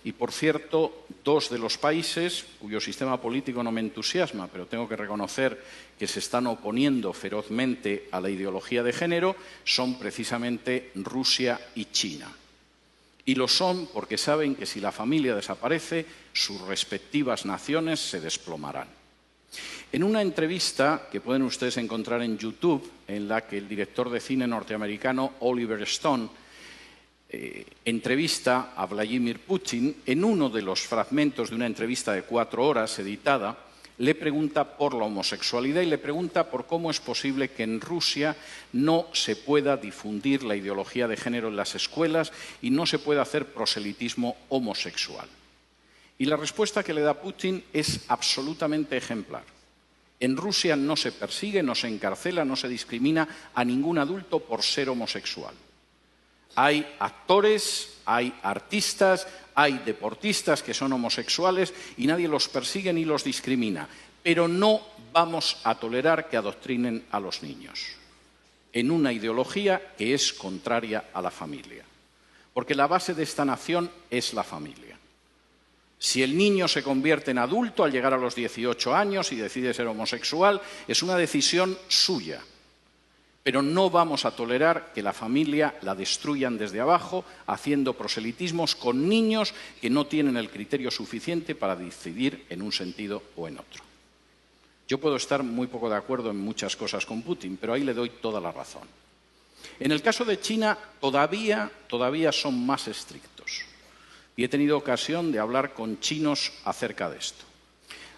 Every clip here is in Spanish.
Y, por cierto, dos de los países cuyo sistema político no me entusiasma, pero tengo que reconocer que se están oponiendo ferozmente a la ideología de género, son precisamente Rusia y China. Y lo son porque saben que si la familia desaparece, sus respectivas naciones se desplomarán. En una entrevista que pueden ustedes encontrar en YouTube, en la que el director de cine norteamericano Oliver Stone entrevista a Vladimir Putin, en uno de los fragmentos de una entrevista de 4 horas editada, le pregunta por la homosexualidad y le pregunta por cómo es posible que en Rusia no se pueda difundir la ideología de género en las escuelas y no se pueda hacer proselitismo homosexual. Y la respuesta que le da Putin es absolutamente ejemplar. En Rusia no se persigue, no se encarcela, no se discrimina a ningún adulto por ser homosexual. Hay actores, hay artistas, hay deportistas que son homosexuales y nadie los persigue ni los discrimina. Pero no vamos a tolerar que adoctrinen a los niños en una ideología que es contraria a la familia. Porque la base de esta nación es la familia. Si el niño se convierte en adulto al llegar a los 18 años y decide ser homosexual, es una decisión suya. Pero no vamos a tolerar que la familia la destruyan desde abajo, haciendo proselitismos con niños que no tienen el criterio suficiente para decidir en un sentido o en otro. Yo puedo estar muy poco de acuerdo en muchas cosas con Putin, pero ahí le doy toda la razón. En el caso de China, todavía son más estrictos. Y he tenido ocasión de hablar con chinos acerca de esto.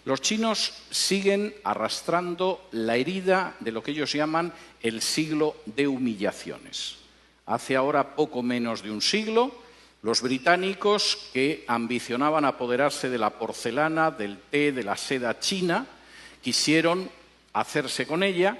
Los chinos siguen arrastrando la herida de lo que ellos llaman el siglo de humillaciones. Hace ahora poco menos de un siglo, los británicos, que ambicionaban apoderarse de la porcelana, del té, de la seda china, quisieron hacerse con ella,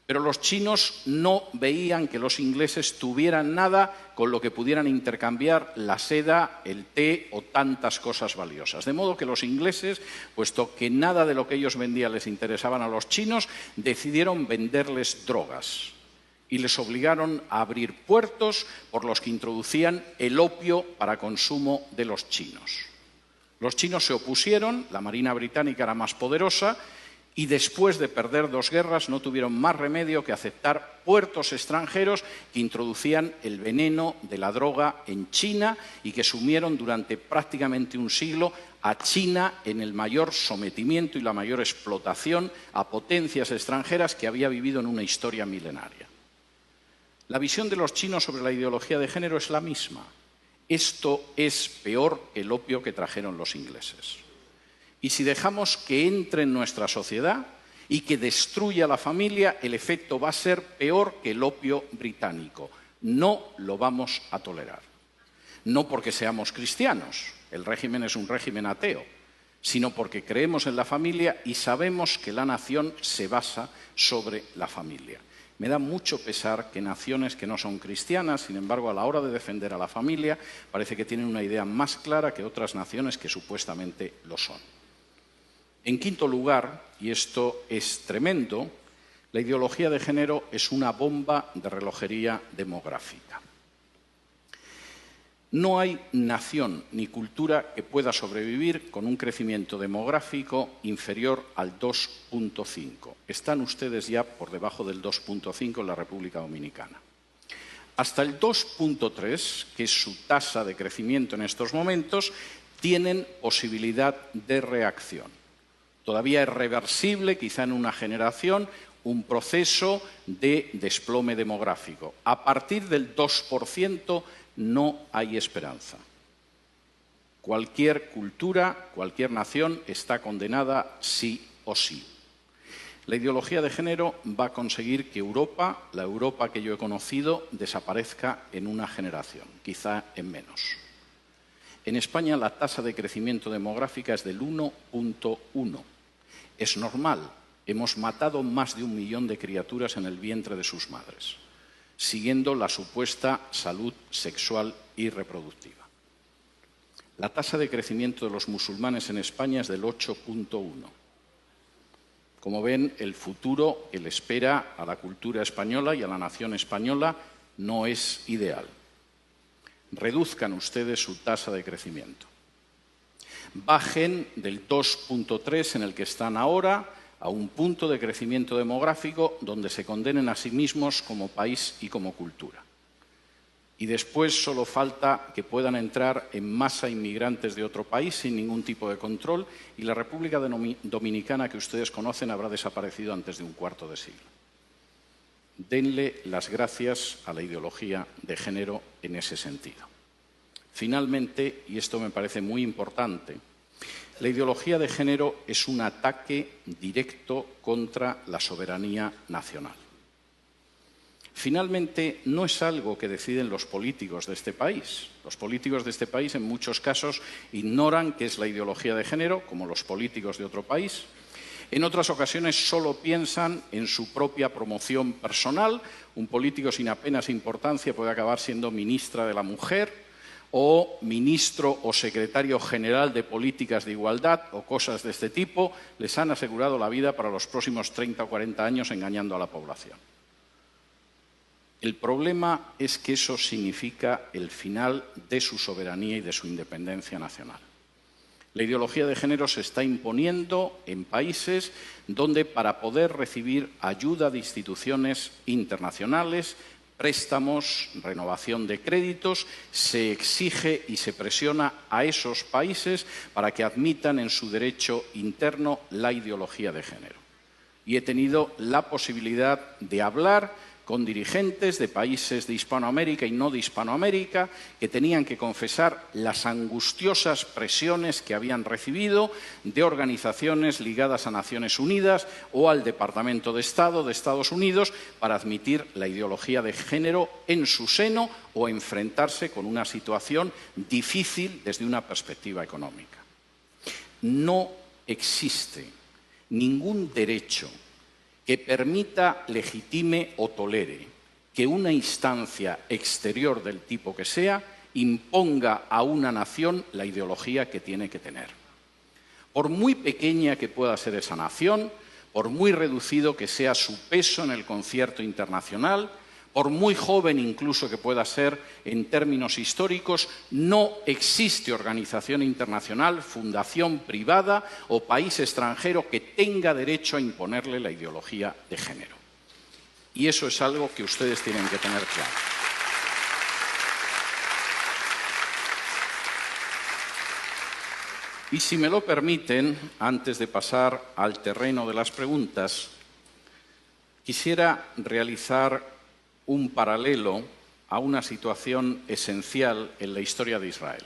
pero los chinos no veían que los ingleses tuvieran nada con lo que pudieran intercambiar la seda, el té o tantas cosas valiosas. De modo que los ingleses, puesto que nada de lo que ellos vendían les interesaban a los chinos, decidieron venderles drogas y les obligaron a abrir puertos por los que introducían el opio para consumo de los chinos. Los chinos se opusieron, la Marina británica era más poderosa, y después de perder 2 guerras no tuvieron más remedio que aceptar puertos extranjeros que introducían el veneno de la droga en China y que sumieron durante prácticamente un siglo a China en el mayor sometimiento y la mayor explotación a potencias extranjeras que había vivido en una historia milenaria. La visión de los chinos sobre la ideología de género es la misma. Esto es peor que el opio que trajeron los ingleses. Y si dejamos que entre en nuestra sociedad y que destruya la familia, el efecto va a ser peor que el opio británico. No lo vamos a tolerar. No porque seamos cristianos, el régimen es un régimen ateo, sino porque creemos en la familia y sabemos que la nación se basa sobre la familia. Me da mucho pesar que naciones que no son cristianas, sin embargo, a la hora de defender a la familia, parece que tienen una idea más clara que otras naciones que supuestamente lo son. En quinto lugar, y esto es tremendo, la ideología de género es una bomba de relojería demográfica. No hay nación ni cultura que pueda sobrevivir con un crecimiento demográfico inferior al 2,5. Están ustedes ya por debajo del 2,5 en la República Dominicana. Hasta el 2,3, que es su tasa de crecimiento en estos momentos, tienen posibilidad de reacción. Todavía es reversible, quizá en una generación, un proceso de desplome demográfico. A partir del 2% no hay esperanza. Cualquier cultura, cualquier nación está condenada sí o sí. La ideología de género va a conseguir que Europa, la Europa que yo he conocido, desaparezca en una generación, quizá en menos. En España la tasa de crecimiento demográfica es del 1,1. Es normal, hemos matado más de 1 millón de criaturas en el vientre de sus madres, siguiendo la supuesta salud sexual y reproductiva. La tasa de crecimiento de los musulmanes en España es del 8,1. Como ven, el futuro que le espera a la cultura española y a la nación española no es ideal. Reduzcan ustedes su tasa de crecimiento. bajen del 2,3 en el que están ahora a un punto de crecimiento demográfico donde se condenen a sí mismos como país y como cultura. Y después solo falta que puedan entrar en masa inmigrantes de otro país sin ningún tipo de control y la República Dominicana que ustedes conocen habrá desaparecido antes de un cuarto de siglo. Denle las gracias a la ideología de género en ese sentido. Finalmente, y esto me parece muy importante, la ideología de género es un ataque directo contra la soberanía nacional. Finalmente, no es algo que deciden los políticos de este país. Los políticos de este país, en muchos casos, ignoran qué es la ideología de género, como los políticos de otro país. En otras ocasiones solo piensan en su propia promoción personal. Un político sin apenas importancia puede acabar siendo ministra de la Mujer o ministro o secretario general de políticas de igualdad o cosas de este tipo. Les han asegurado la vida para los próximos 30 o 40 años engañando a la población. El problema es que eso significa el final de su soberanía y de su independencia nacional. La ideología de género se está imponiendo en países donde para poder recibir ayuda de instituciones internacionales, préstamos, renovación de créditos, se exige y se presiona a esos países para que admitan en su derecho interno la ideología de género. Y he tenido la posibilidad de hablar con dirigentes de países de Hispanoamérica y no de Hispanoamérica que tenían que confesar las angustiosas presiones que habían recibido de organizaciones ligadas a Naciones Unidas o al Departamento de Estado de Estados Unidos para admitir la ideología de género en su seno o enfrentarse con una situación difícil desde una perspectiva económica. No existe ningún derecho que permita, legitime o tolere que una instancia exterior del tipo que sea imponga a una nación la ideología que tiene que tener. Por muy pequeña que pueda ser esa nación, por muy reducido que sea su peso en el concierto internacional, por muy joven incluso que pueda ser en términos históricos, no existe organización internacional, fundación privada o país extranjero que tenga derecho a imponerle la ideología de género. Y eso es algo que ustedes tienen que tener claro. Y si me lo permiten, antes de pasar al terreno de las preguntas, quisiera realizar un paralelo a una situación esencial en la historia de Israel.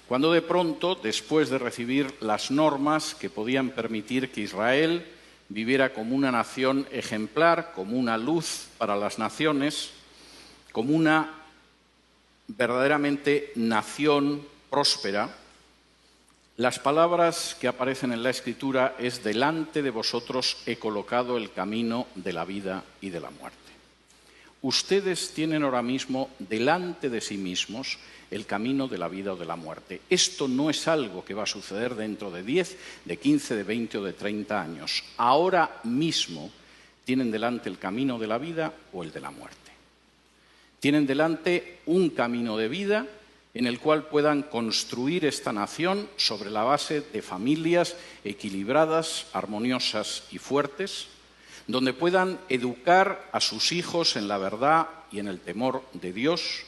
Cuando de pronto, después de recibir las normas que podían permitir que Israel viviera como una nación ejemplar, como una luz para las naciones, como una verdaderamente nación próspera, las palabras que aparecen en la Escritura es: delante de vosotros he colocado el camino de la vida y de la muerte. Ustedes tienen ahora mismo delante de sí mismos el camino de la vida o de la muerte. Esto no es algo que va a suceder dentro de 10, de 15, de 20 o de 30 años. Ahora mismo tienen delante el camino de la vida o el de la muerte. Tienen delante un camino de vida en el cual puedan construir esta nación sobre la base de familias equilibradas, armoniosas y fuertes, donde puedan educar a sus hijos en la verdad y en el temor de Dios,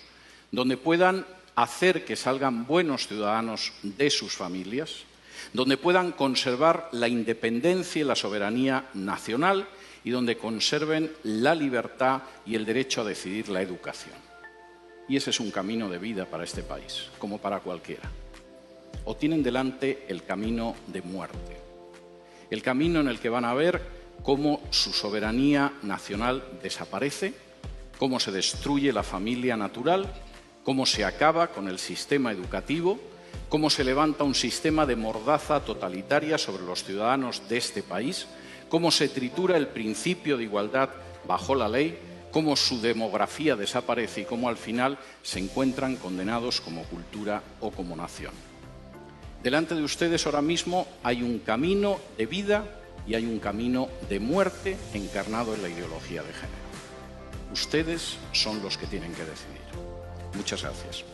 donde puedan hacer que salgan buenos ciudadanos de sus familias, donde puedan conservar la independencia y la soberanía nacional y donde conserven la libertad y el derecho a decidir la educación. Y ese es un camino de vida para este país, como para cualquiera. O tienen delante el camino de muerte, el camino en el que van a ver cómo su soberanía nacional desaparece, cómo se destruye la familia natural, cómo se acaba con el sistema educativo, cómo se levanta un sistema de mordaza totalitaria sobre los ciudadanos de este país, cómo se tritura el principio de igualdad bajo la ley, cómo su demografía desaparece y cómo al final se encuentran condenados como cultura o como nación. Delante de ustedes ahora mismo hay un camino de vida y hay un camino de muerte encarnado en la ideología de género. Ustedes son los que tienen que decidir. Muchas gracias.